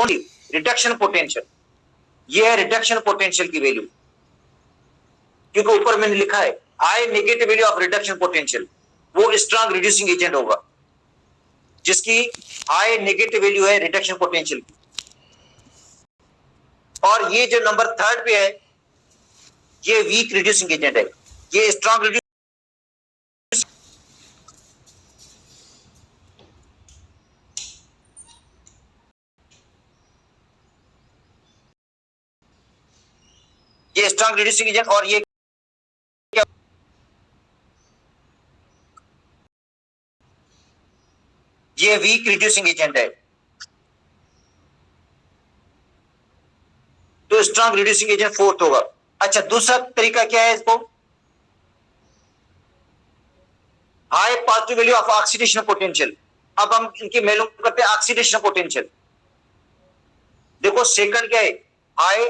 Only reduction potential, ये है reduction potential की वैल्यू, क्योंकि ऊपर मैंने लिखा है high negative value of reduction potential, वो स्ट्रांग रिड्यूसिंग एजेंट होगा जिसकी हाई नेगेटिव वैल्यू है रिडक्शन पोटेंशियल की। और ये जो नंबर थर्ड पे है ये वीक रिड्यूसिंग एजेंट है, ये स्ट्रांग रिड्यूसिंग, ये स्ट्रांग रिड्यूसिंग एजेंट और ये क्या, ये वीक रिड्यूसिंग एजेंट है। तो स्ट्रांग रिड्यूसिंग एजेंट फोर्थ होगा। अच्छा, दूसरा तरीका क्या है इसको, high positive value of oxidation potential. अब हम इनकी मालूम करते हैं ऑक्सीडेशन पोटेंशियल। देखो सेकंड क्या है, high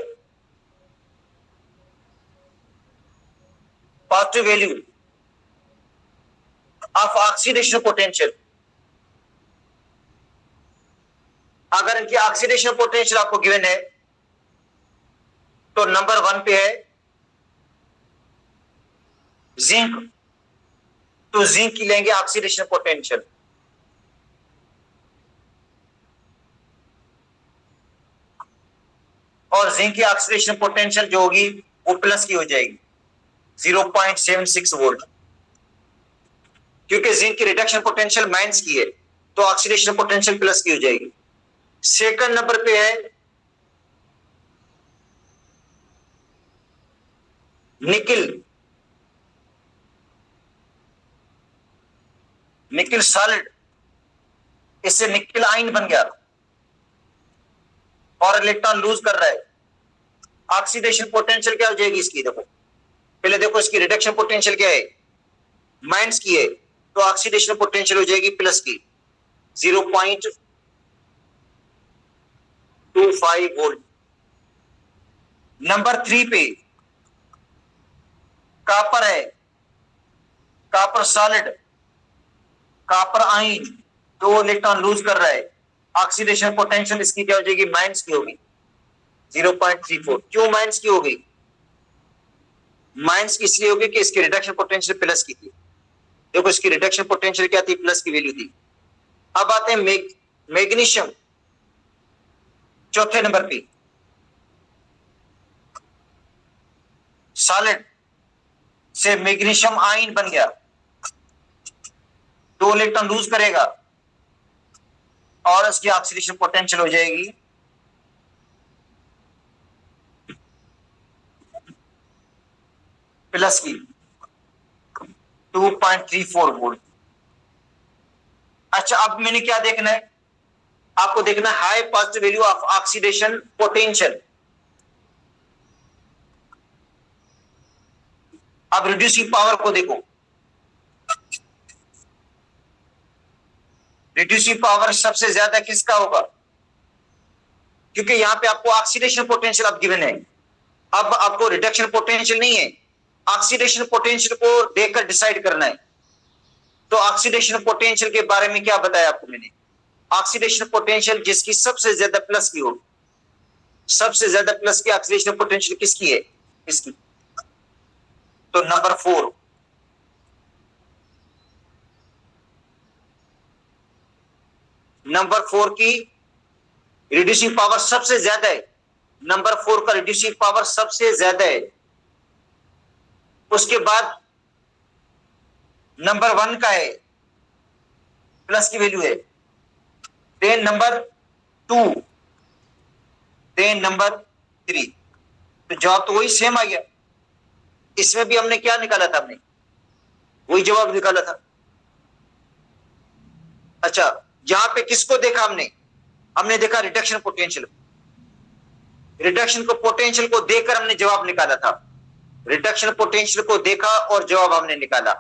positive value of oxidation potential. अगर इनकी ऑक्सीडेशन पोटेंशियल आपको गिवन है तो नंबर 1 पे है जिंक, तो जिंक की लेंगे ऑक्सीडेशन पोटेंशियल। और जिंक की ऑक्सीडेशन पोटेंशियल जो होगी वो प्लस की हो जाएगी 0.76 वोल्ट, क्योंकि जिंक की रिडक्शन पोटेंशियल माइनस की है तो ऑक्सीडेशन पोटेंशियल प्लस की हो जाएगी। सेकंड नंबर पे है निकिल, निकिल सॉलिड, इससे निकिल आयन बन गया और इलेक्ट्रॉन लूज कर रहा है, ऑक्सीडेशन पोटेंशियल क्या हो जाएगी इसकी, देखो पहले देखो इसकी रिडक्शन पोटेंशियल क्या है, माइनस की है, तो ऑक्सीडेशन पोटेंशियल हो जाएगी प्लस की 0.25 वोल्ट। नंबर 3 पे कॉपर है, कॉपर सॉलिड, कॉपर आयन, तो इलेक्ट्रॉन लूज कर रहा है, ऑक्सीडेशन पोटेंशियल इसकी क्या हो जाएगी, माइनस की होगी 0.34। क्यों माइनस की हो गई, माइनस की इसलिए होगी कि इसकी रिडक्शन पोटेंशियल प्लस की थी। देखो इसकी रिडक्शन पोटेंशियल क्या थी, प्लस की वैल्यू थी। अब आते हैं मैग्नीशियम, चौथे नंबर पे सॉलिड से मैग्नीशियम आयन बन गया, 2 इलेक्ट्रॉन लूज करेगा और इसकी ऑक्सीडेशन पोटेंशियल हो जाएगी प्लस की 2.34 वोल्ट। अच्छा, अब मैंने क्या देखना है, आपको देखना है high positive value of oxidation potential. अब रिड्यूसिंग पावर को देखो, रिड्यूसिंग पावर सबसे ज्यादा किसका होगा, क्योंकि यहां पे आपको ऑक्सीडेशन पोटेंशियल अब गिवन है, अब आपको रिडक्शन पोटेंशियल नहीं है, ऑक्सीडेशन पोटेंशियल को देखकर डिसाइड करना है। तो ऑक्सीडेशन पोटेंशियल के बारे में क्या बताया आपको मैंने, ऑक्सीडेशन पोटेंशियल जिसकी सबसे ज्यादा प्लस की हो, सबसे ज्यादा प्लस की ऑक्सीडेशन पोटेंशियल किसकी है, इसकी, तो नंबर 4। नंबर 4 की रिड्यूसिंग पावर सबसे ज्यादा है, नंबर 4 का रिड्यूसिंग पावर सबसे ज्यादा है। उसके बाद नंबर 1 का है, प्लस की वैल्यू है, देन नंबर 2, देन नंबर 3, तो जवाब तो वही सेम आ गया। इसमें भी हमने क्या निकाला था, हमने वही जवाब निकाला था। अच्छा, यहां पे किसको देखा हमने, हमने देखा रिडक्शन पोटेंशियल, रिडक्शन को पोटेंशियल को देखकर हमने जवाब निकाला था, रिडक्शन पोटेंशियल को देखा और जवाब हमने निकाला।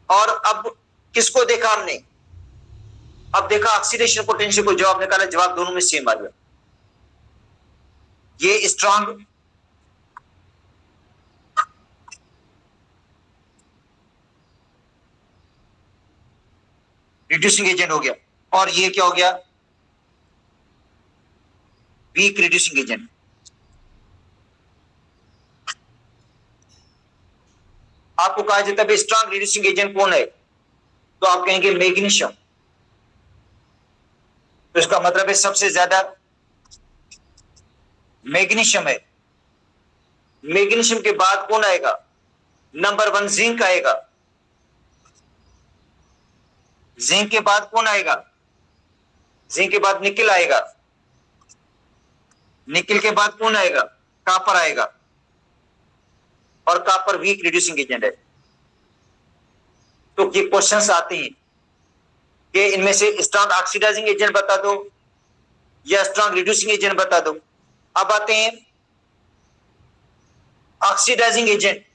और अब किसको देखा हमने, अब देखा ऑक्सीडेशन पोटेंशियल को, जवाब निकाला, जवाब दोनों में सेम आ गया। ये स्ट्रांग रिड्यूसिंग एजेंट हो गया, और ये क्या हो गया, वीक रिड्यूसिंग एजेंट। आपको कहा जाता है स्ट्रांग रिड्यूसिंग एजेंट कौन है, तो आप कहेंगे मैग्नीशियम। तो इसका मतलब है सबसे ज्यादा मैग्नीशियम है। मैग्नीशियम के बाद कौन आएगा, नंबर 1 जिंक आएगा। जिंक के बाद कौन आएगा, जिंक के बाद निकिल आएगा। निकिल के बाद कौन आएगा, कापर आएगा। और कापर वीक रिड्यूसिंग एजेंट है। तो ये क्वेश्चंस आते हैं कि इनमें से स्ट्रांग ऑक्सीडाइजिंग एजेंट बता दो या स्ट्रांग रिड्यूसिंग एजेंट बता दो। अब आते हैं ऑक्सीडाइजिंग एजेंट।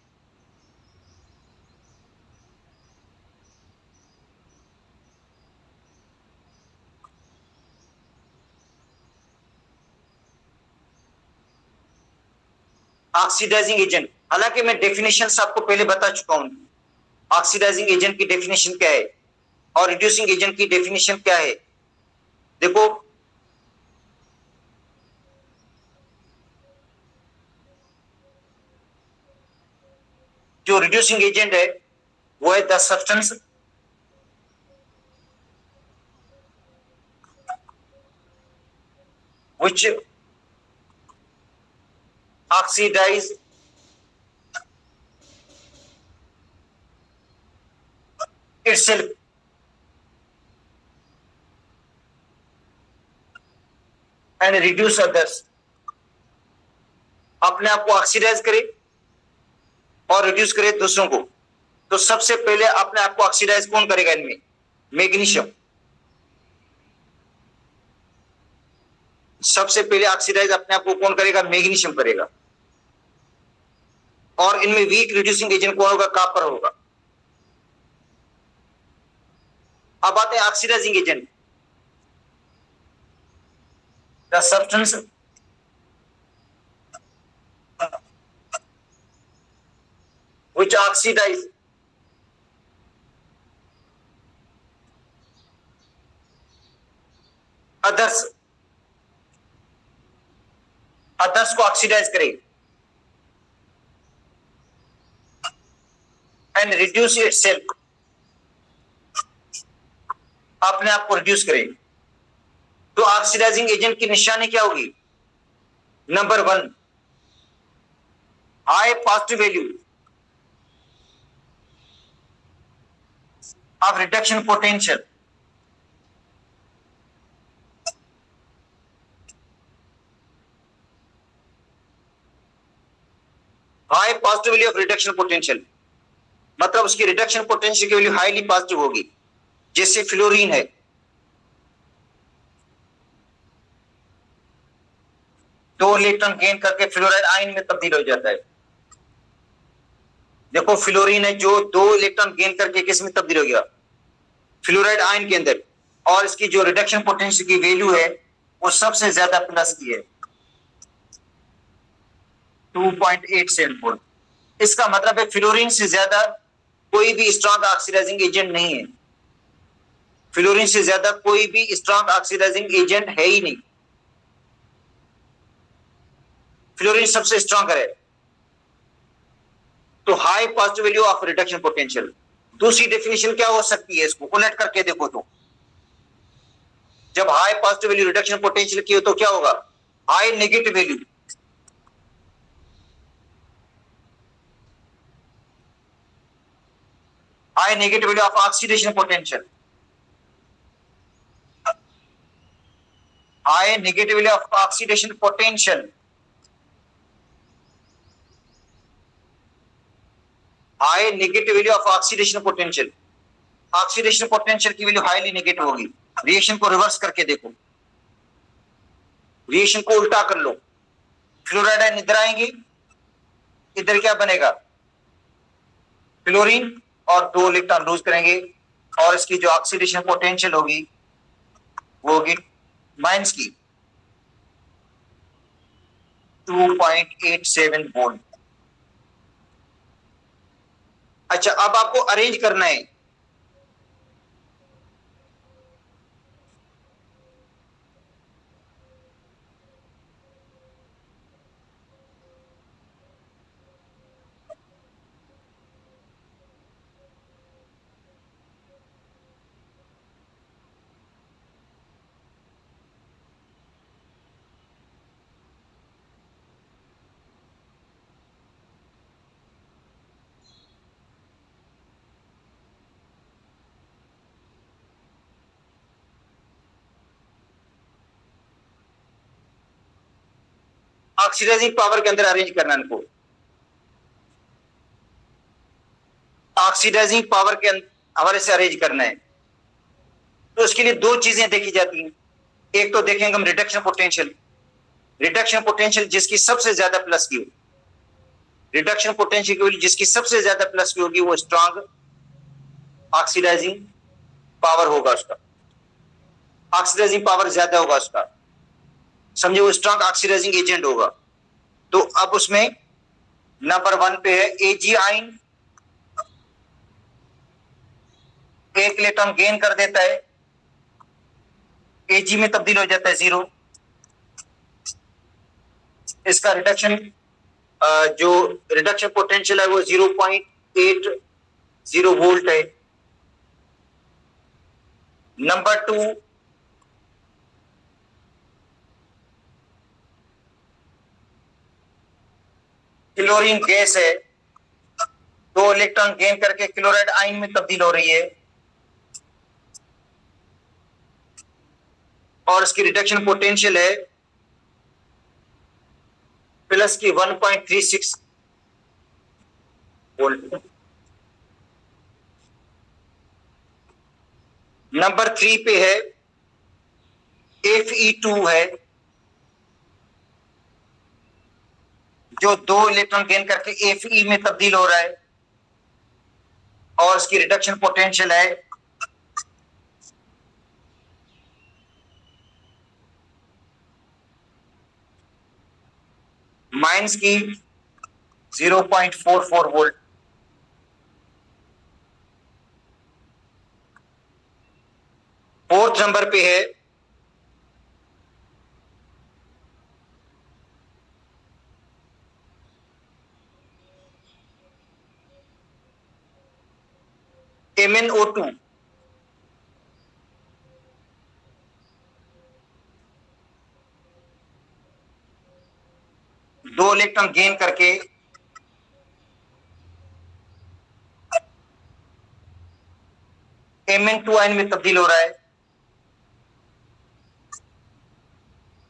ऑक्सीडाइजिंग एजेंट, हालांकि मैं डेफिनेशन आपको पहले बता चुका हूं। ऑक्सीडाइजिंग एजेंट की डेफिनेशन क्या है और रिड्यूसिंग एजेंट की डेफिनेशन क्या है। देखो, जो रिड्यूसिंग एजेंट है वो है the substance which oxidize itself and reduce others। अपने आप को ऑक्सीडाइज करे और रिड्यूस करे दूसरों को। तो सबसे पहले अपने आप को ऑक्सीडाइज कौन करेगा इनमें, मैग्नीशियम। सबसे पहले ऑक्सीडाइज अपने आप को कौन करेगा, मैग्नीशियम करेगा। और इनमें वीक रिड्यूसिंग एजेंट कौन होगा, कॉपर होगा। अब आते हैं oxidising agent. The substance which oxidize others, others को ऑक्सीडाइज करे एंड रिड्यूस इटसेल्फ, अपने आप को रिड्यूस करे। तो ऑक्सीडाइजिंग एजेंट की निशानी क्या होगी, number 1 high positive value of reduction potential. High positive value of reduction potential मतलब उसकी रिडक्शन पोटेंशियल की वैल्यू हाईली पॉजिटिव होगी। जैसे फ्लोरीन है, दो इलेक्ट्रॉन गेन करके फ्लोराइड आयन में तब्दील हो जाता है। देखो, फ्लोरीन है जो 2 इलेक्ट्रॉन गेन करके किस में तब्दील हो गया, फ्लोराइड आयन के अंदर। और इसकी जो रिडक्शन पोटेंशियल की वैल्यू है वो सबसे ज्यादा प्लस की है, 2.87 वोल्ट। इसका मतलब है फ्लोरीन से ज्यादा कोई भी स्ट्रॉन्ग ऑक्सीडाइजिंग एजेंट नहीं है। फ्लोरीन से ज्यादा कोई भी स्ट्रॉन्ग ऑक्सीडाइजिंग एजेंट है ही नहीं। फ्लोरीन सबसे स्ट्रॉन्ग है। तो high positive value of reduction potential. दूसरी डेफिनेशन क्या हो सकती है, इसको उलट करके देखो तो जब high positive value reduction potential की हो तो क्या होगा, high negative value. High negative value of oxidation potential. High negative value of oxidation potential. High negative value of oxidation potential. Oxidation potential की वैल्यू हाईली नेगेटिव होगी। Reaction को reverse करके देखो, रिएक्शन को उल्टा कर लो। फ्लोराइड आयन इधर आएंगे, इधर क्या बनेगा, फ्लोरीन, और 2 इलेक्ट्रॉन लूज करेंगे और इसकी जो ऑक्सीडेशन पोटेंशियल होगी वो होगी माइनस की 2.87 वोल्ट। अच्छा, अब आपको अरेंज करना है। ऑक्सीडाइजिंग पावर के अंदर अरेंज करना है इनको, ऑक्सीडाइजिंग पावर के हवाले से अरेंज करना है। तो उसके लिए दो चीजें देखी जाती हैं। एक तो देखेंगे हम रिडक्शन पोटेंशियल, रिडक्शन पोटेंशियल जिसकी सबसे ज्यादा प्लस की होगी, रिडक्शन पोटेंशियल की वैल्यू जिसकी सबसे ज्यादा प्लस की होगी वो स्ट्रांग ऑक्सीडाइजिंग पावर होगा, उसका ऑक्सीडाइजिंग पावर ज्यादा होगा उसका, समझे, वो स्ट्रांग ऑक्सीडाइजिंग एजेंट होगा। तो अब उसमें नंबर 1 पे है एजी आइन, एक इलेक्ट्रॉन गेन कर देता है, एजी में तब्दील हो जाता है 0। इसका रिडक्शन जो रिडक्शन पोटेंशियल है वो 0.80 वोल्ट है। नंबर 2 क्लोरीन गैस है, 2 इलेक्ट्रॉन गेन करके क्लोराइड आयन में तब्दील हो रही है और इसकी रिडक्शन पोटेंशियल है प्लस की 1.36 वोल्ट। नंबर 3 पे है Fe2 है, जो 2 इलेक्ट्रॉन गेन करके Fe में तब्दील हो रहा है और इसकी रिडक्शन पोटेंशियल है माइनस की 0.44 वोल्ट। फोर्थ नंबर पे है MnO2, दो इलेक्ट्रॉन गेन करके Mn2 आयन में तब्दील हो रहा है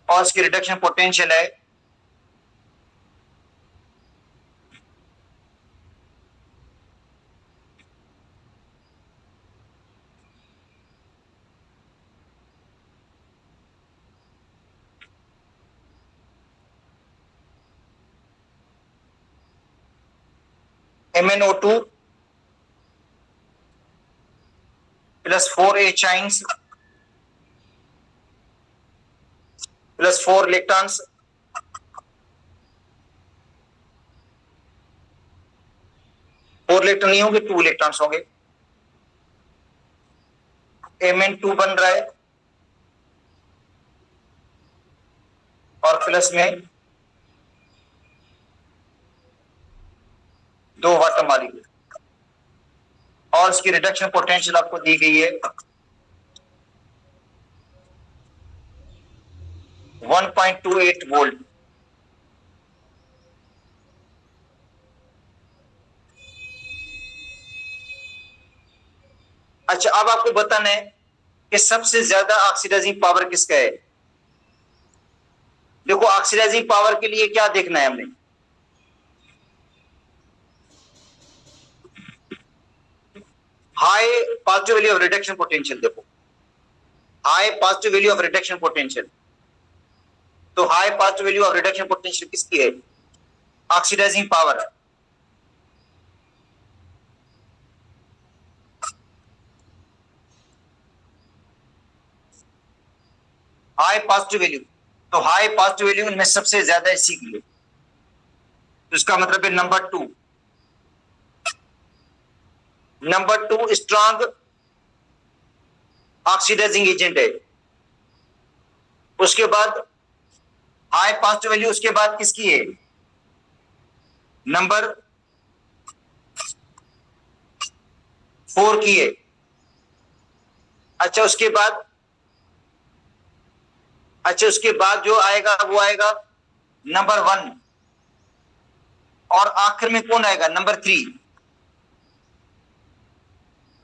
और इसकी रिडक्शन पोटेंशियल है MnO2 plus 4 H plus 4 electrons, 4 electron नहीं होंगे, 2 इलेक्ट्रॉन्स होंगे। Mn2 बन रहा है और प्लस में 2 वाट मारी और इसकी रिडक्शन पोटेंशियल आपको दी गई है 1.28 वोल्ट। अच्छा, अब आपको बताना है कि सबसे ज्यादा ऑक्सीडाइजिंग पावर किसका है। देखो, ऑक्सीडाइजिंग पावर के लिए क्या देखना है हमने, high positive value of reduction potential. देखो, high positive value of reduction potential, तो high positive value of reduction potential किसकी है, oxidizing power. High positive value, तो हाई पॉजिटिव वैल्यू इनमें सबसे ज्यादा इसी की है, तो इसका मतलब है number 2। Number 2 strong oxidising agent है। उसके बाद हाई पॉजिटिव वैल्यू, उसके बाद किसकी है, नंबर 4 की है। अच्छा, उसके बाद जो आएगा वो आएगा नंबर 1 और आखिर में कौन आएगा, नंबर 3।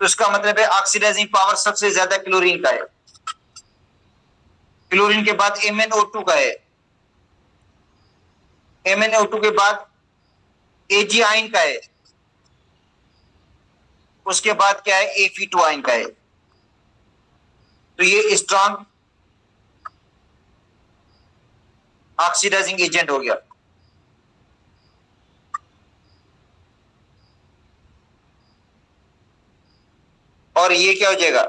तो इसका मतलब है ऑक्सीडाइजिंग पावर सबसे ज्यादा क्लोरीन का है, क्लोरीन के बाद MnO2 का है। MnO2 के बाद Ag आयन का है, उसके बाद क्या है, Fe2 आयन का है। तो ये स्ट्रॉन्ग ऑक्सीडाइजिंग एजेंट हो गया। और ये क्या हो जाएगा,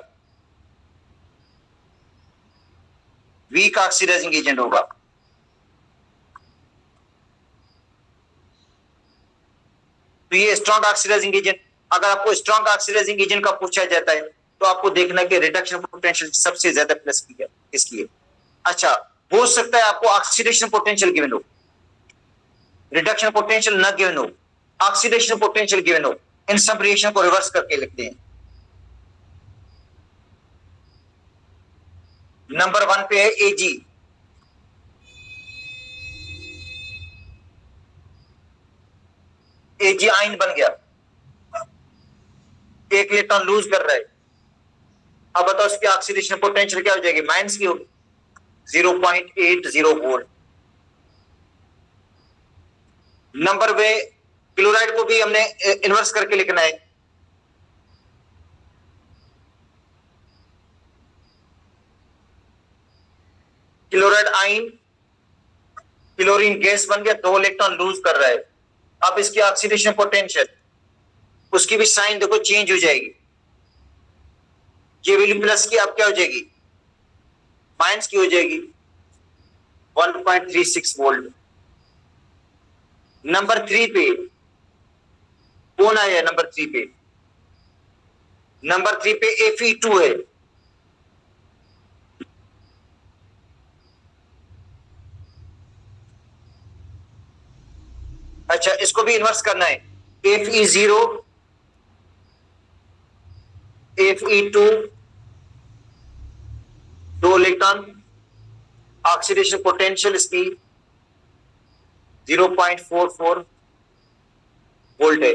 वीक ऑक्सीडाइजिंग एजेंट होगा। तो ये स्ट्रॉन्ग ऑक्सीडाइजिंग एजेंट, अगर आपको स्ट्रॉन्ग ऑक्सीडाइजिंग एजेंट का पूछा जाता है तो आपको देखना कि रिडक्शन पोटेंशियल सबसे ज्यादा प्लस की है किसकी है। अच्छा, हो सकता है आपको ऑक्सीडेशन पोटेंशियल गिवन हो, रिडक्शन पोटेंशियल न गिवन हो, ऑक्सीडेशन पोटेंशियल गिवन हो। इन सब रिएक्शन को रिवर्स करके लिखते हैं। नंबर 1 पे है Ag, Ag आयन बन गया, एक इलेक्ट्रॉन लूज कर रहा है। अब बताओ इसकी ऑक्सीडेशन पोटेंशियल क्या हो जाएगी, माइनस की होगी 0.80 वोल्ट। नंबर वे क्लोराइड को भी हमने इन्वर्स करके लिखना है। क्लोराइड आयन क्लोरीन गैस बन गया, 2 इलेक्ट्रॉन लूज कर रहा है। अब इसकी ऑक्सीडेशन पोटेंशियल, उसकी भी साइन देखो चेंज हो जाएगी। ये वैल्यू प्लस की अब क्या हो जाएगी, माइनस की हो जाएगी 1.36 वोल्ट। नंबर 3 पे कौन आया, नंबर 3 पे, नंबर 3 पे Fe2 है। अच्छा, इसको भी इन्वर्स करना है, Fe0 Fe2 2 electron, oxidation potential इसकी 0.44 वोल्ट है।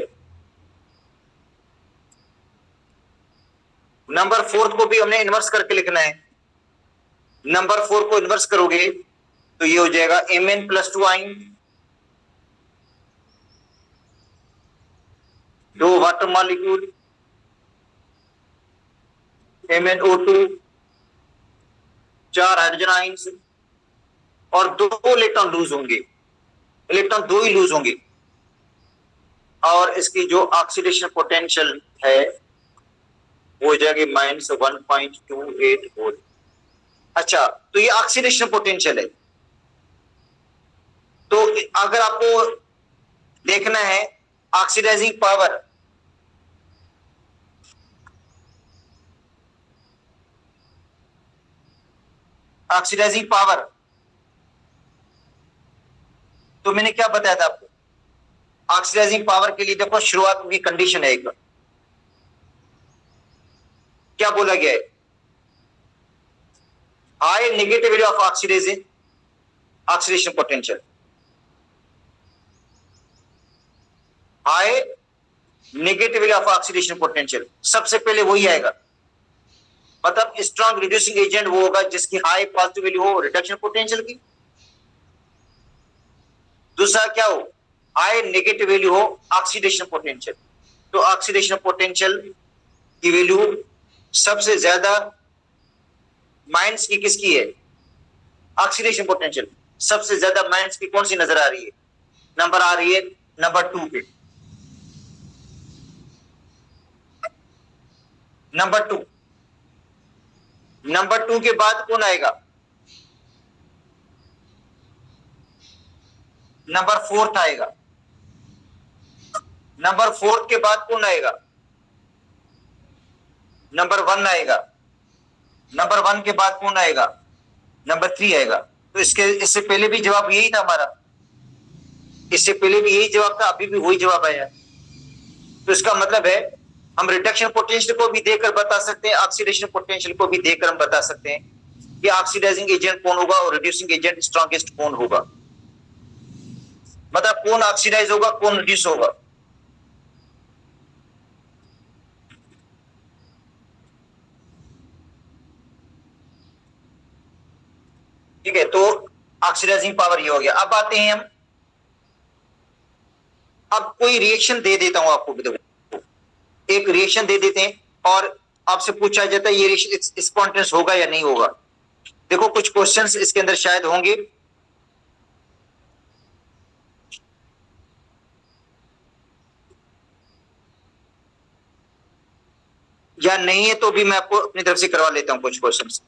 नंबर 4 को भी हमने इन्वर्स करके लिखना है। नंबर 4 को इन्वर्स करोगे तो ये हो जाएगा Mn+2 ion, 2 water molecule, MnO2, 4 hydrogen ions, और 2 इलेक्ट्रॉन लूज होंगे, इलेक्ट्रॉन 2 ही लूज होंगे। और इसकी जो ऑक्सीडेशन पोटेंशियल है वो हो जाएगी -1.28 वोल्ट। अच्छा, तो ये ऑक्सीडेशन पोटेंशियल है। तो अगर आपको देखना है ऑक्सीडाइजिंग पावर, ऑक्सीडाइजिंग पावर, तो मैंने क्या बताया था आपको, ऑक्सीडाइजिंग पावर के लिए देखो शुरुआत की कंडीशन है एक, क्या बोला गया है, high negativity of oxidation, oxidation potential, high negativity of oxidation potential, सबसे पहले वही आएगा। मतलब स्ट्रॉन्ग रिड्यूसिंग एजेंट वो होगा जिसकी हाई पॉजिटिव वैल्यू हो रिडक्शन पोटेंशियल की। दूसरा क्या हो, हाई नेगेटिव वैल्यू हो ऑक्सीडेशन पोटेंशियल। तो ऑक्सीडेशन पोटेंशियल की वैल्यू सबसे ज्यादा माइनस की किसकी है, ऑक्सीडेशन पोटेंशियल सबसे ज्यादा माइनस की कौन सी नजर आ रही है, नंबर आ रही है नंबर 2 पे। नंबर 2, नंबर 2 के बाद कौन आएगा, नंबर 4 आएगा। नंबर 4 के बाद कौन आएगा, नंबर 1 आएगा। नंबर 1 के बाद कौन आएगा, नंबर 3 आएगा। तो इससे पहले भी जवाब यही था हमारा, इससे पहले भी यही जवाब था, अभी भी वही जवाब आया। तो इसका मतलब है हम रिडक्शन पोटेंशियल को भी देकर बता सकते हैं, ऑक्सीडेशन पोटेंशियल को भी देकर हम बता सकते हैं कि ऑक्सीडाइजिंग एजेंट कौन होगा और रिड्यूसिंग एजेंट स्ट्रॉन्गेस्ट कौन होगा। मतलब कौन ऑक्सीडाइज होगा, कौन रिड्यूस होगा। ठीक है, तो ऑक्सीडाइजिंग पावर ये हो गया। अब आते हैं हम अब कोई रिएक्शन दे देता हूं आपको, देखो एक रिएक्शन दे देते हैं और आपसे पूछा जाता है ये रिएक्शन स्पॉन्टेनियस होगा या नहीं होगा। देखो कुछ क्वेश्चंस इसके अंदर शायद होंगे, या नहीं है तो भी मैं आपको अपनी तरफ से करवा लेता हूं कुछ questions.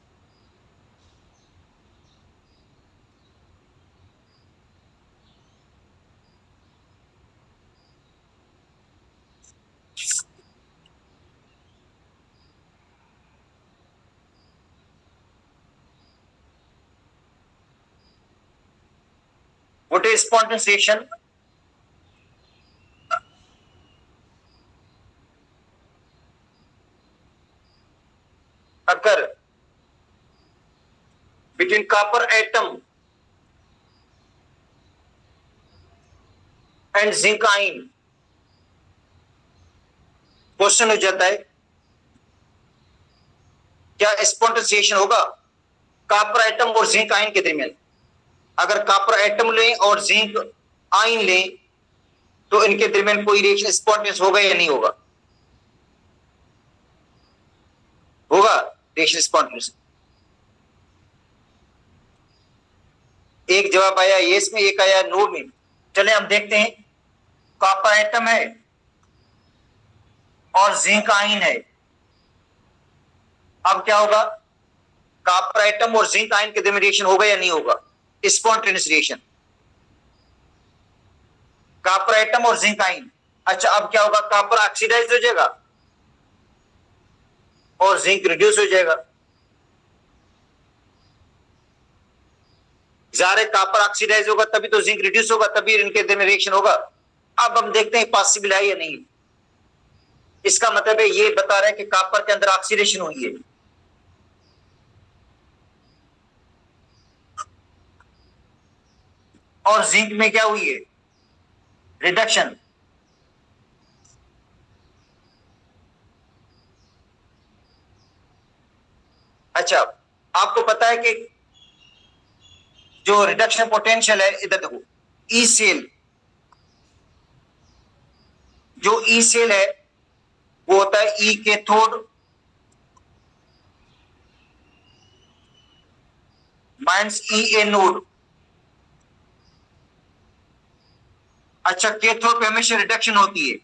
What is spontaneous reaction? occur between copper atom and zinc ion। Question हो जाता है क्या स्पॉन्टेनियस रिएक्शन होगा कॉपर एटम और जिंक आयन के दरमियान? अगर कॉपर एटम लें और जिंक आयन लें तो इनके दरमियान कोई रिएक्शन स्पॉन्टेनियस होगा या नहीं होगा? होगा रिएक्शन स्पॉन्टेनियस। एक जवाब आया यस में, एक आया नो में। चले हम देखते हैं, कॉपर एटम है और जिंक आयन है। अब क्या होगा, कॉपर एटम और जिंक आयन के दरमियान रिएक्शन होगा या नहीं होगा? स्पॉन्टेनियस रिएक्शन, कॉपर एटम और जिंक आयन। अच्छा अब क्या होगा, कॉपर ऑक्सीडाइज हो जाएगा और जिंक रिड्यूस हो जाएगा। ज़ाहिर है कॉपर ऑक्सीडाइज होगा तभी तो जिंक रिड्यूस होगा, तभी इनके दरमियान रिएक्शन होगा। अब हम देखते हैं पॉसिबल है या नहीं। इसका मतलब है ये बता रहा है कि कॉपर के अंदर ऑक्सीडेशन हुई है और जिंक में क्या हुई है, रिडक्शन। अच्छा आपको पता है कि जो रिडक्शन पोटेंशियल है, इधर देखो, ई सेल, जो ई सेल है वो होता है ई कैथोड माइनस ई एनोड। अच्छा कैथोड पे हमेशा रिडक्शन होती है,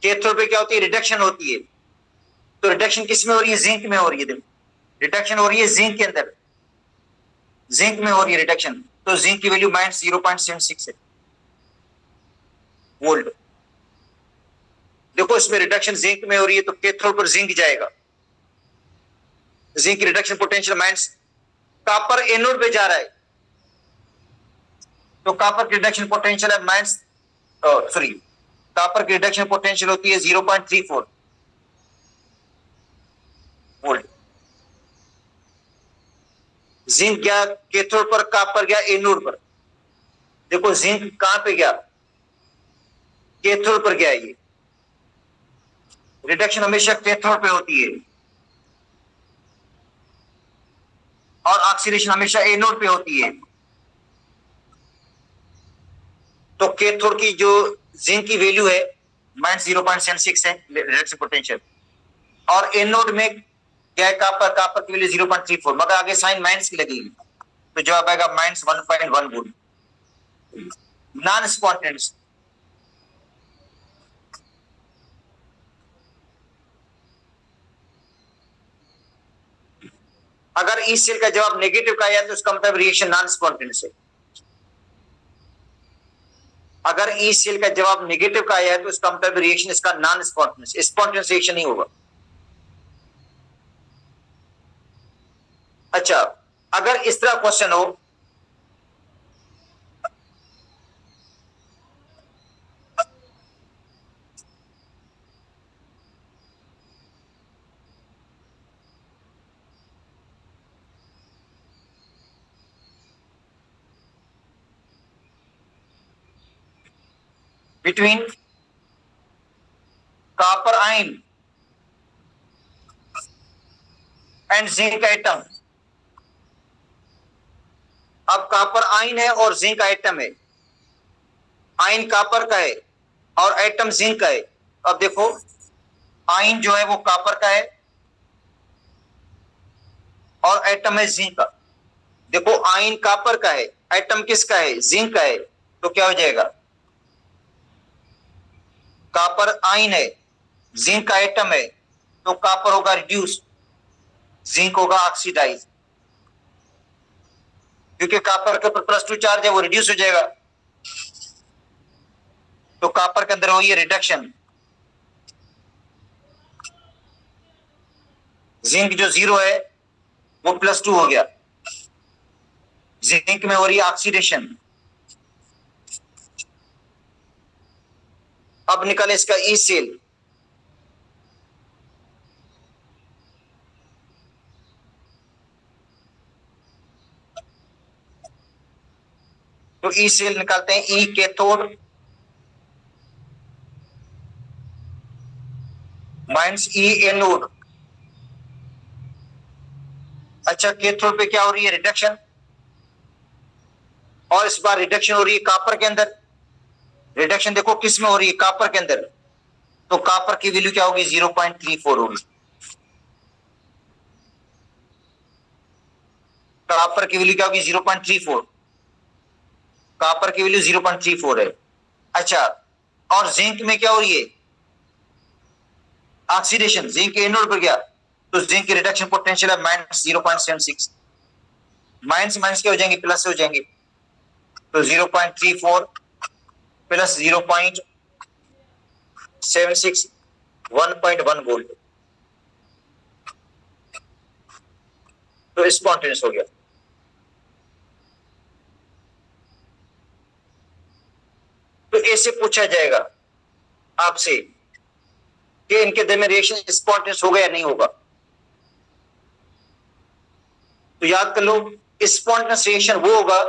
कैथोड पे क्या होती है, रिडक्शन होती है। तो रिडक्शन किस में हो रही है, जिंक में हो रही है। देखो रिडक्शन हो रही है जिंक के अंदर, जिंक में हो रही है रिडक्शन। तो जिंक की वैल्यू माइनस 0.76 है वोल्ट। देखो इसमें रिडक्शन जिंक में हो रही है तो कैथोड पर जिंक जाएगा, zinc reduction potential minus, copper anode पे जा रहा है तो कॉपर की रिडक्शन पोटेंशियल है माइनस, सॉरी कॉपर की रिडक्शन पोटेंशियल होती है 0.34 वोल्ट। जिंक गया कैथोड पर, कॉपर गया एनोड पर। देखो जिंक कहां पे गया, कैथोड पर गया। ये रिडक्शन हमेशा कैथोड पे होती है और ऑक्सीडेशन हमेशा एनोड पे होती है। तो कैथोड की जो जिंक की वैल्यू है -0.76 है रिडक्शन पोटेंशियल, और एनोड में क्या है, कॉपर, कॉपर की वैल्यू 0.34, मगर आगे साइन माइनस की लगेगी तो जवाब आएगा -1.1 वोल्ट। Non spontaneous. अगर इस सेल का जवाब नेगेटिव का आया तो उसका मतलब रिएक्शन नॉन स्पॉन्टेनियस है। अगर ई सेल का जवाब नेगेटिव का आया है तो इसका मतलब रिएक्शन इसका नॉन स्पॉन्टेनियस, स्पॉन्टेनियस रिएक्शन नहीं होगा। अच्छा अगर इस तरह क्वेश्चन हो, between copper ion and zinc atom अब कॉपर आयन है और जिंक एटम है, आयन कॉपर का है और एटम जिंक का है। अब देखो आयन जो है वो कॉपर का है और एटम है जिंक का। देखो आयन कॉपर का है, एटम किसका है, जिंक का है, तो क्या हो जाएगा, कॉपर आयन है, जिंक का एटम है, तो कॉपर होगा रिड्यूस, जिंक होगा ऑक्सीडाइज, क्योंकि कॉपर के ऊपर +2 चार्ज है वो रिड्यूस हो जाएगा, तो कॉपर के अंदर हुई है रिडक्शन। जिंक जो 0 है वो +2 हो गया, जिंक में हो रही है ऑक्सीडेशन। अब निकले इसका ई सेल, तो ई सेल निकालते हैं, ई कैथोड माइनस ई एनोड। अच्छा कैथोड पे क्या हो रही है, रिडक्शन, और इस बार रिडक्शन हो रही है कॉपर के अंदर। रिडक्शन देखो किस में हो रही है, कॉपर के अंदर, तो कॉपर की वैल्यू क्या होगी, 0.34 होगी। कॉपर की वैल्यू क्या होगी, 0.34, कॉपर की वैल्यू 0.34 है। अच्छा और जिंक में क्या हो रही है, ऑक्सीडेशन, जिंक एनोड पर गया, तो जिंक की रिडक्शन पोटेंशियल है -0.76, माइनस माइनस क्या हो जाएंगे, प्लस हो जाएंगे, तो 0.34 प्लस 0.76, 1.1 वोल्ट, तो स्पॉन्टेनियस हो गया। तो ऐसे पूछा जाएगा आपसे कि इनके दर में रिएक्शन स्पॉन्टेनियस होगा या नहीं होगा, तो याद कर लो स्पॉन्टेनियस रिएक्शन वो होगा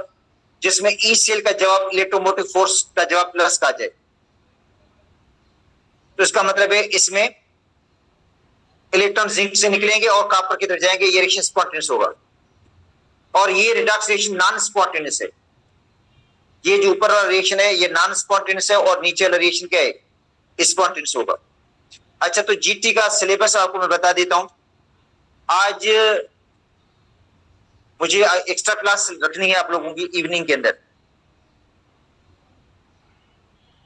जिसमें ई सेल का जवाब इलेक्ट्रोमोटिव फोर्स का जवाब प्लस का आ जाए। तो इसका मतलब है इसमें इलेक्ट्रॉन जिंक से निकलेंगे और कॉपर की तरफ जाएंगे, ये रिएक्शन स्पॉन्टेनियस होगा। और ये रिडॉक्स रिएक्शन नॉन स्पॉन्टेनियस है, ये जो ऊपर वाला रिएक्शन है ये नॉन स्पॉन्टेनियस है और नीचे वाला रिएक्शन क्या है, स्पॉन्टेनियस होगा। अच्छा तो जीटी का सिलेबस आपको मैं बता देता हूं। आज मुझे एक्स्ट्रा क्लास रखनी है आप लोगों की इवनिंग के अंदर,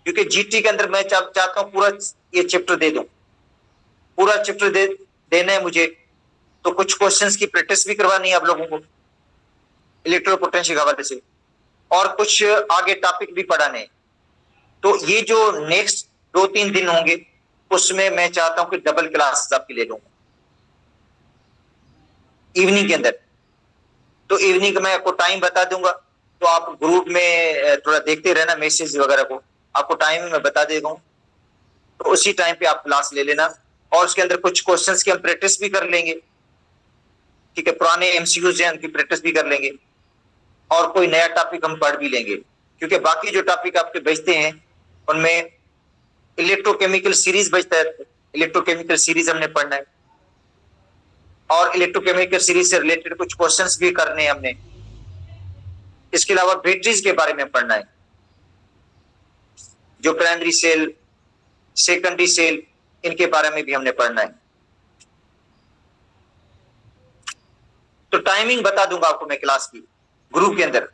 क्योंकि जीटी के अंदर मैं चाहता हूं पूरा ये चैप्टर दे दूं, पूरा चैप्टर देना है मुझे। तो कुछ क्वेश्चंस की प्रैक्टिस भी करवानी है आप लोगों को इलेक्ट्रो पोटेंशियल के हवाले से, और कुछ आगे टॉपिक भी पढ़ाने हैं। तो ये जो नेक्स्ट 2-3 दिन होंगे उसमें मैं चाहता हूं कि डबल क्लास आपकी ले लूंगा इवनिंग के अंदर। तो इवनिंग का मैं आपको टाइम बता दूंगा, तो आप ग्रुप में थोड़ा देखते रहना मैसेज वगैरह को, आपको टाइम मैं बता देता हूँ, तो उसी टाइम पे आप क्लास ले लेना। और उसके अंदर कुछ क्वेश्चंस की हम प्रैक्टिस भी कर लेंगे, ठीक है, पुराने एमसीक्यूज हैं उनकी प्रैक्टिस भी कर लेंगे, और कोई नया टॉपिक हम पढ़ भी लेंगे, क्योंकि बाकी जो टॉपिक आपके बचते हैं उनमें इलेक्ट्रोकेमिकल सीरीज बचता है, इलेक्ट्रोकेमिकल सीरीज हमने पढ़ना है, और इलेक्ट्रोकेमिकल सीरीज से रिलेटेड कुछ क्वेश्चंस भी करने हैं हमने। इसके अलावा बैटरीज के बारे में पढ़ना है, जो प्राइमरी सेल, सेकेंडरी सेल, इनके बारे में भी हमने पढ़ना है। तो टाइमिंग बता दूंगा आपको मैं क्लास की ग्रुप के अंदर।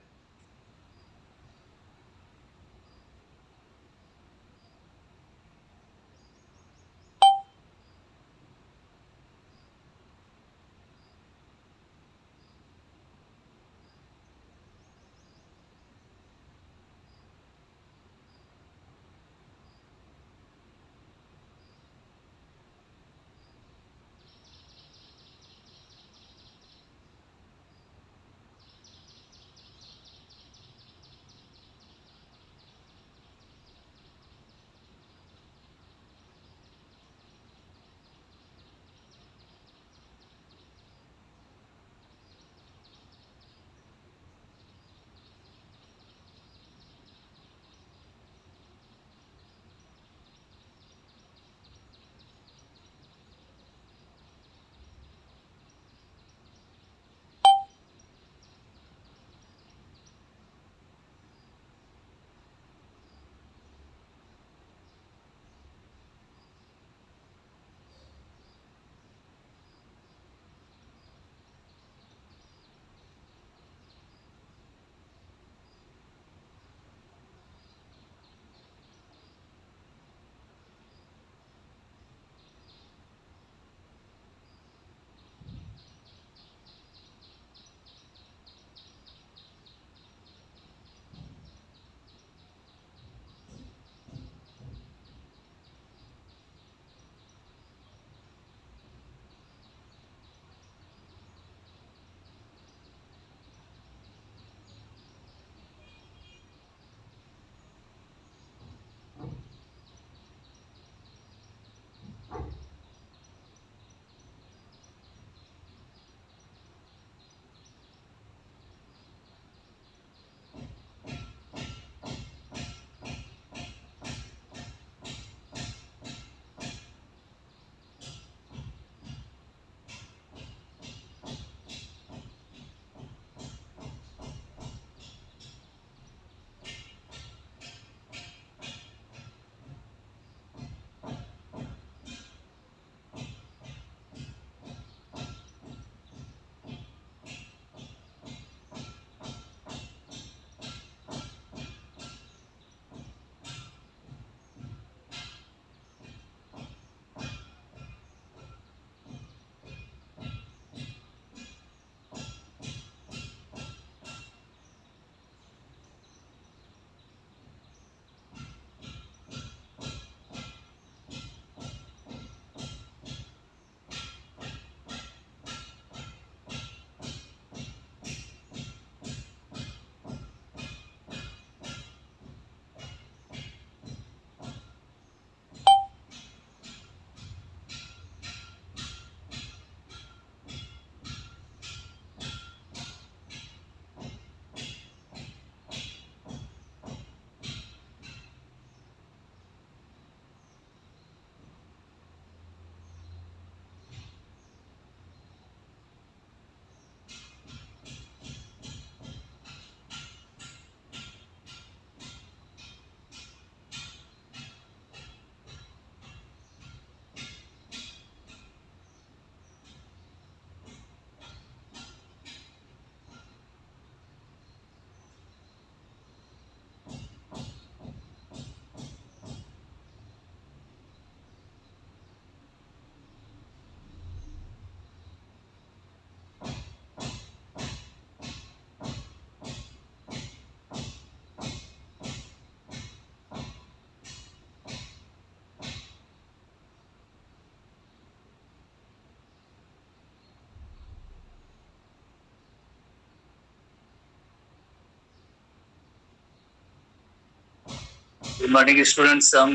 Good morning students. हम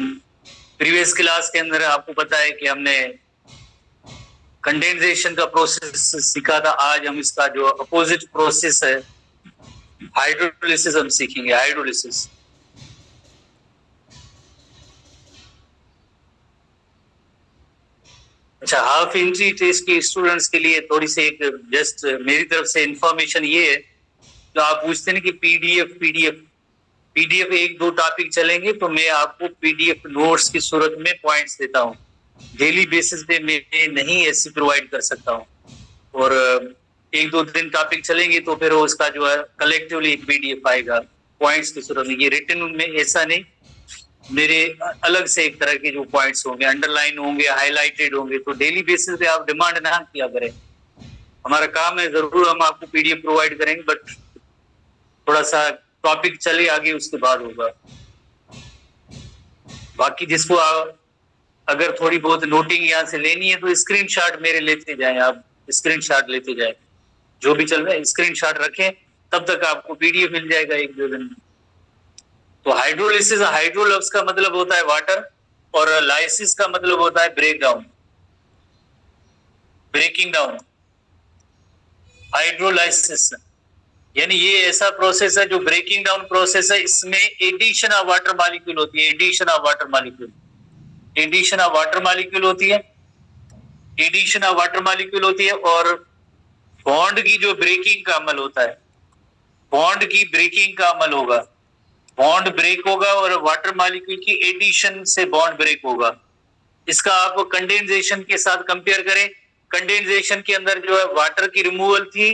प्रीवियस क्लास के अंदर आपको पता है कि हमने कंडेंसेशन का प्रोसेस सीखा था। आज हम इसका जो अपोजिट प्रोसेस है हाइड्रोलिसिस हम सीखेंगे। हाइड्रोलिसिस अच्छा, हाफ इंट्री टेस्ट के स्टूडेंट्स के लिए थोड़ी सी एक जस्ट मेरी तरफ से इंफॉर्मेशन ये है, तो आप पूछते हैं कि पीडीएफ एक दो टॉपिक चलेंगे तो मैं आपको पीडीएफ नोट्स की सूरत में पॉइंट्स देता हूँ। डेली बेसिस पे मैं नहीं ऐसी प्रोवाइड कर सकता हूँ, और एक दो दिन टॉपिक चलेंगे तो फिर उसका जो है कलेक्टिवली एक पीडीएफ आएगा पॉइंट्स की सूरत में। ये रिटन में ऐसा नहीं, मेरे अलग से एक तरह के जो पॉइंट्स होंगे, अंडरलाइन होंगे, हाईलाइटेड होंगे। तो डेली बेसिस पे आप डिमांड ना किया करें, हमारा काम है, जरूर हम आपको पीडीएफ प्रोवाइड करेंगे, बट थोड़ा सा टॉपिक चले आगे उसके बाद होगा। बाकी जिसको अगर थोड़ी बहुत नोटिंग यहाँ से लेनी है तो स्क्रीनशॉट मेरे लेते जाएं, आप स्क्रीनशॉट लेते जाएं, जो भी चल रहा है स्क्रीनशॉट रखें, तब तक आपको पीडीएफ मिल जाएगा एक दो दिन में। तो हाइड्रोलिसिस, हाइड्रो लफ्ज का मतलब होता है वाटर, और लाइसिस का मतलब होता है break down, breaking down. Hydrolysis यानी ये ऐसा प्रोसेस है जो ब्रेकिंग डाउन प्रोसेस है। इसमें एडिशन ऑफ वाटर मॉलिक्यूल होती है, addition of water molecule, addition of water molecule होती है, एडिशन ऑफ वाटर मॉलिक्यूल होती है। और बॉन्ड की जो ब्रेकिंग का अमल होता है, बॉन्ड की ब्रेकिंग का अमल होगा, बॉन्ड ब्रेक होगा और वाटर मॉलिक्यूल की एडिशन से बॉन्ड ब्रेक होगा। इसका आप कंडेंसेशन के साथ कंपेयर करें, कंडेंसेशन के अंदर जो है वाटर की रिमूवल थी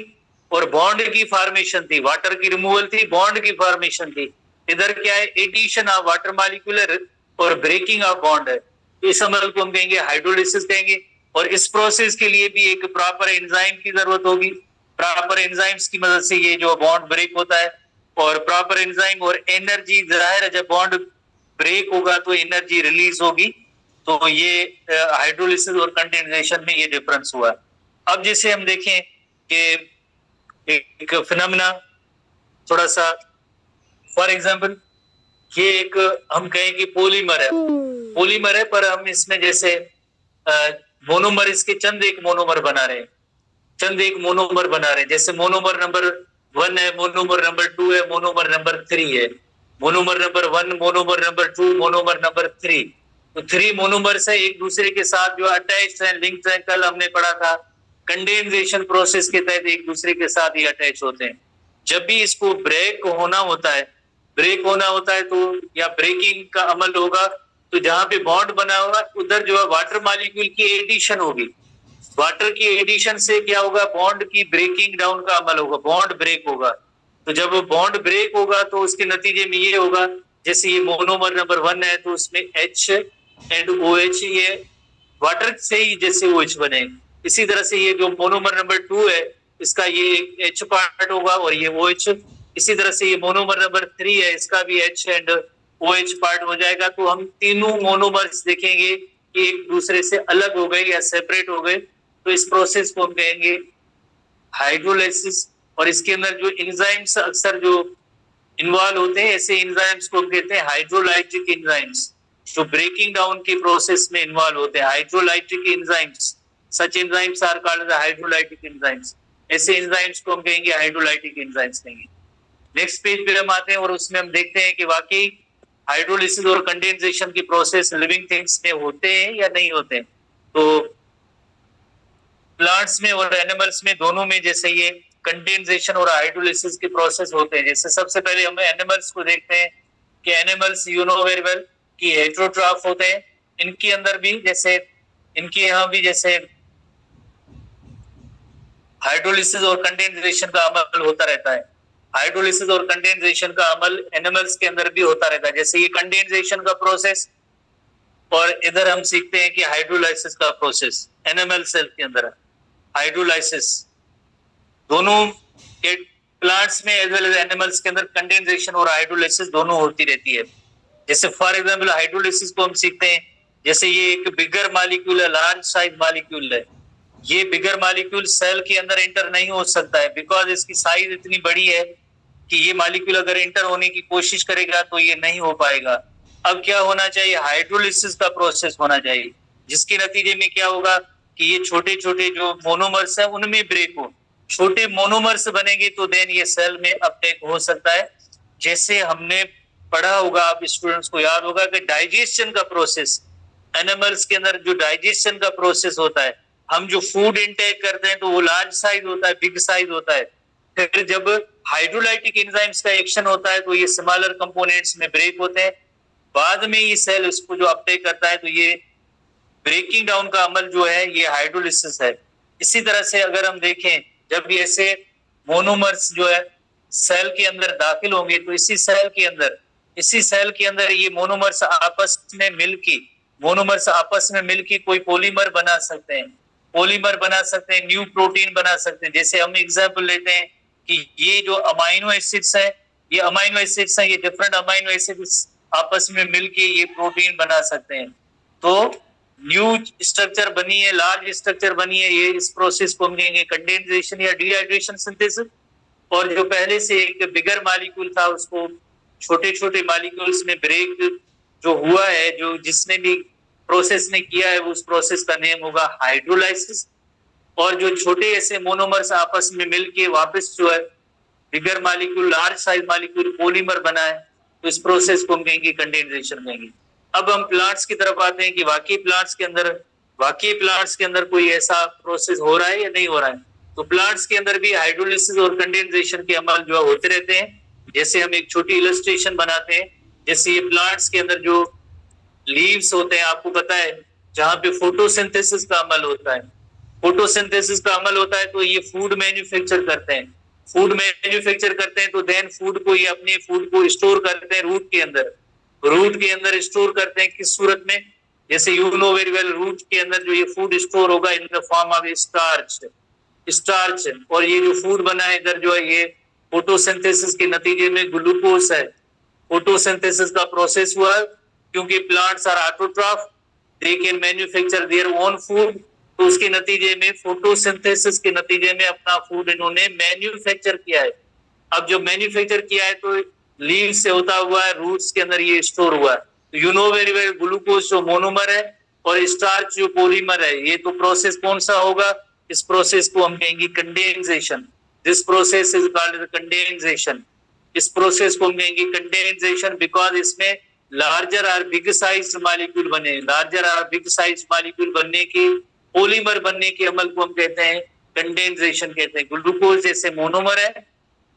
और बॉन्ड की फॉर्मेशन थी, वाटर की रिमूवल थी, बॉन्ड की फॉर्मेशन थी। इधर क्या है, एडिशन ऑफ वाटर मॉलिक्यूल और ब्रेकिंग ऑफ बॉन्ड है। इस अमल को हम कहेंगे हाइड्रोलिसिस कहेंगे। और इस प्रोसेस के लिए भी एक प्रॉपर एंजाइम की जरूरत होगी, प्रॉपर एंजाइम्स की मदद से ये जो बॉन्ड ब्रेक होता है। और प्रॉपर एंजाइम और एनर्जी, जाहिर है जब बॉन्ड ब्रेक होगा तो एनर्जी रिलीज होगी। तो ये हाइड्रोलिसिस और कंडेंसेशन में ये डिफरेंस हुआ। अब जैसे हम देखें कि एक फिनोमेना थोड़ा सा, फॉर एग्जांपल ये एक हम कहें कि पॉलीमर है, पॉलीमर है, पर हम इसमें जैसे मोनोमर, इसके चंद एक मोनोमर बना रहे हैं, चंद एक मोनोमर बना रहे हैं। जैसे मोनोमर नंबर 1 है, मोनोमर नंबर 2 है, मोनोमर नंबर 3 है, monomer number 1, monomer number 2, monomer number 3। तो 3 मोनोमर्स है एक दूसरे के साथ जो अटैच्ड है, लिंक्ड है। कल हमने पढ़ा था कंडेंसेशन प्रोसेस के तहत एक दूसरे के साथ ही अटैच होते हैं। जब भी इसको ब्रेक होना होता है, ब्रेक होना होता है तो या ब्रेकिंग का अमल होगा, तो जहां पे बॉन्ड बना होगा उधर जो है वाटर मॉलिक्यूल की एडिशन होगी। वाटर की एडिशन से क्या होगा, बॉन्ड की ब्रेकिंग डाउन का अमल होगा, बॉन्ड ब्रेक होगा। तो जब बॉन्ड ब्रेक होगा तो उसके नतीजे में ये होगा, जैसे ये मोनोमर नंबर 1 है तो उसमें H एंड OH, ये वाटर से ही जैसे OH बने। इसी तरह से ये जो मोनोमर नंबर 2 है इसका ये H पार्ट होगा और ये OH। इसी तरह से ये मोनोमर नंबर 3 है, इसका भी H एंड OH पार्ट हो जाएगा। तो हम तीनों मोनोमर्स देखेंगे कि एक दूसरे से अलग हो गए या सेपरेट हो गए। तो इस प्रोसेस को हम कहेंगे हाइड्रोलाइसिस। और इसके अंदर जो एंजाइम्स अक्सर जो इन्वॉल्व होते हैं, ऐसे एंजाइम्स को हम कहते हैं हाइड्रोलाइटिक एंजाइम्स, जो ब्रेकिंग डाउन के प्रोसेस में इन्वॉल्व होते हैं। Hydrolytic enzymes, such enzymes are called hydrolytic enzymes. ऐसे एंजाइम्स को हम कहेंगे हाइड्रोलाइटिक एंजाइम्स कहेंगे। नेक्स्ट पेज पे हम आते हैं और उसमें हम देखते हैं कि वाकई हाइड्रोलिसिस और कंडेंसेशन की प्रोसेस लिविंग थिंग्स में होते हैं या नहीं होते हैं। तो प्लांट्स में और एनिमल्स में, दोनों में जैसे ये कंडेंसेशन और हाइड्रोलिसिस के प्रोसेस होते हैं। जैसे सबसे पहले हम एनिमल्स को देखते हैं कि animals you know very well कि हेटेरोट्रॉफ होते हैं। इनके अंदर भी जैसे, इनके यहाँ भी जैसे हाइड्रोलिसिस और कंडेंसेशन का अमल होता रहता है। हाइड्रोलिसिस और कंडेंसेशन का अमल एनिमल्स के अंदर भी होता रहता है। जैसे ये कंडेंसेशन का प्रोसेस, और इधर हम सीखते हैं कि हाइड्रोलाइसिस का प्रोसेस एनिमल सेल के अंदर है। हाइड्रोलाइसिस दोनों के प्लांट्स में एज वेल एज एनिमल्स के अंदर कंडेंसेशन और हाइड्रोलाइसिस दोनों होती रहती है। जैसे फॉर एग्जांपल हाइड्रोलिसिस को हम सीखते हैं, जैसे ये एक बिगर मॉलिक्यूल है, लार्ज साइज मॉलिक्यूल है। ये बिगर मॉलिक्यूल सेल के अंदर एंटर नहीं हो सकता है, बिकॉज इसकी साइज इतनी बड़ी है कि ये मॉलिक्यूल अगर एंटर होने की कोशिश करेगा तो ये नहीं हो पाएगा। अब क्या होना चाहिए, हाइड्रोलिसिस का प्रोसेस होना चाहिए, जिसके नतीजे में क्या होगा कि ये छोटे छोटे जो मोनोमर्स है उनमें ब्रेक हो, छोटे मोनोमर्स बनेंगे तो देन ये सेल में अपटेक हो सकता है। जैसे हमने पढ़ा होगा, आप स्टूडेंट्स को याद होगा कि डाइजेशन का प्रोसेस, एनिमल्स के अंदर जो डाइजेशन का प्रोसेस होता है, हम जो फूड इनटेक करते हैं तो वो लार्ज साइज होता है, बिग साइज होता है। फिर जब हाइड्रोलाइटिक एंजाइम्स का एक्शन होता है तो ये स्मॉलर कंपोनेंट्स में ब्रेक होते हैं, बाद में ये सेल इसको जो अपटेक करता है, तो ये ब्रेकिंग डाउन का अमल जो है ये हाइड्रोलिसिस है। इसी तरह से अगर हम देखें, जब भी ऐसे मोनोमर्स जो है सेल के अंदर दाखिल होंगे तो इसी सेल के अंदर ये मोनोमर्स आपस में मिलके कोई पॉलीमर बना सकते हैं, न्यू प्रोटीन बना सकते हैं। जैसे हम एग्जाम्पल लेते हैं कि ये जो अमाइनो एसिड्स है, ये डिफरेंट अमाइनो एसिड्स आपस में मिलके ये प्रोटीन बना सकते हैं। तो न्यू स्ट्रक्चर बनी है, लार्ज स्ट्रक्चर बनी है, ये इस प्रोसेस को हम कहेंगे कंडेंसेशन या डिहाइड्रेशन सिंथेसिस। और जो पहले से एक बिगर मॉलिक्यूल था उसको छोटे छोटे मॉलिक्यूल्स में ब्रेक जो हुआ है, जो जिसने भी प्रोसेस ने किया है, उस प्रोसेस का नेम होगा हाइड्रोलाइसिस। और जो छोटे ऐसे मोनोमर्स आपस में मिलके वापस जो है बिगर molecule, large size molecule polymer बना है, तो इस प्रोसेस को हम कहेंगे कंडेंसेशन कहेंगे। अब हम प्लांट्स की तरफ आते हैं कि वाकई प्लांट्स के अंदर कोई ऐसा प्रोसेस हो रहा है या नहीं हो रहा है। तो प्लांट्स के अंदर भी हाइड्रोलिसिस और कंडेंसेशन के अमल जो होते रहते हैं। जैसे हम एक छोटी इलस्ट्रेशन बनाते हैं, जैसे ये प्लांट्स के अंदर जो लीव्स होते हैं, आपको पता है जहां पे फोटोसिंथेसिस का अमल होता है, तो ये फूड मैन्युफैक्चर करते हैं, तो देन फूड को ये अपने फूड को स्टोर करते हैं रूट के अंदर स्टोर करते हैं। किस सूरत में, जैसे you know very well, root के अंदर जो ये फूड स्टोर होगा in the form of starch. और ये जो फूड बना है इधर जो है ये फोटोसिंथेसिस के नतीजे में ग्लूकोज है। फोटोसिंथेसिस का प्रोसेस हुआ क्योंकि plants are autotroph, they can manufacture their own food. तो उसके नतीजे में फोटोसिंथेसिस के नतीजे में अपना फूड इन्होंने मैन्युफैक्चर किया है। अब जो मैन्युफैक्चर किया है तो लीव से होता हुआ है रूट्स के अंदर ये स्टोर हुआ है। तो you know very well, glucose जो मोनोमर है और स्टार्च जो पॉलीमर है, ये तो प्रोसेस कौन सा होगा, इस प्रोसेस को हम कहेंगे condensation. This process is called condensation. इस प्रोसेस को हम कहेंगे कंडेंसेशन बिकॉज इसमें लार्जर और बिग साइज मॉलिक्यूल बनने के, पॉलीमर बनने के अमल को हम कहते हैं कंडेंसेशन कहते हैं। ग्लूकोज जैसे मोनोमर है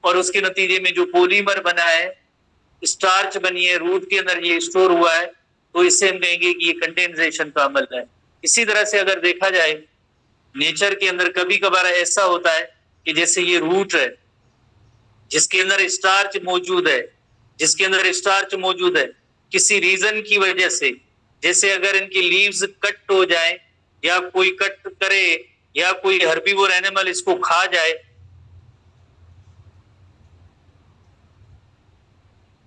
और उसके नतीजे में जो पॉलीमर बना है, स्टार्च बनी है, रूट के अंदर ये स्टोर हुआ है, तो इससे हम कहेंगे कि ये कंडेंसेशन का अमल है। इसी तरह से अगर देखा जाए नेचर के अंदर कभी कभार ऐसा होता है कि जैसे ये रूट है जिसके अंदर स्टार्च मौजूद है, किसी रीजन की वजह से, जैसे अगर इनकी लीव्स कट हो जाए या कोई कट करे या कोई हर्बीवोर एनिमल इसको खा जाए,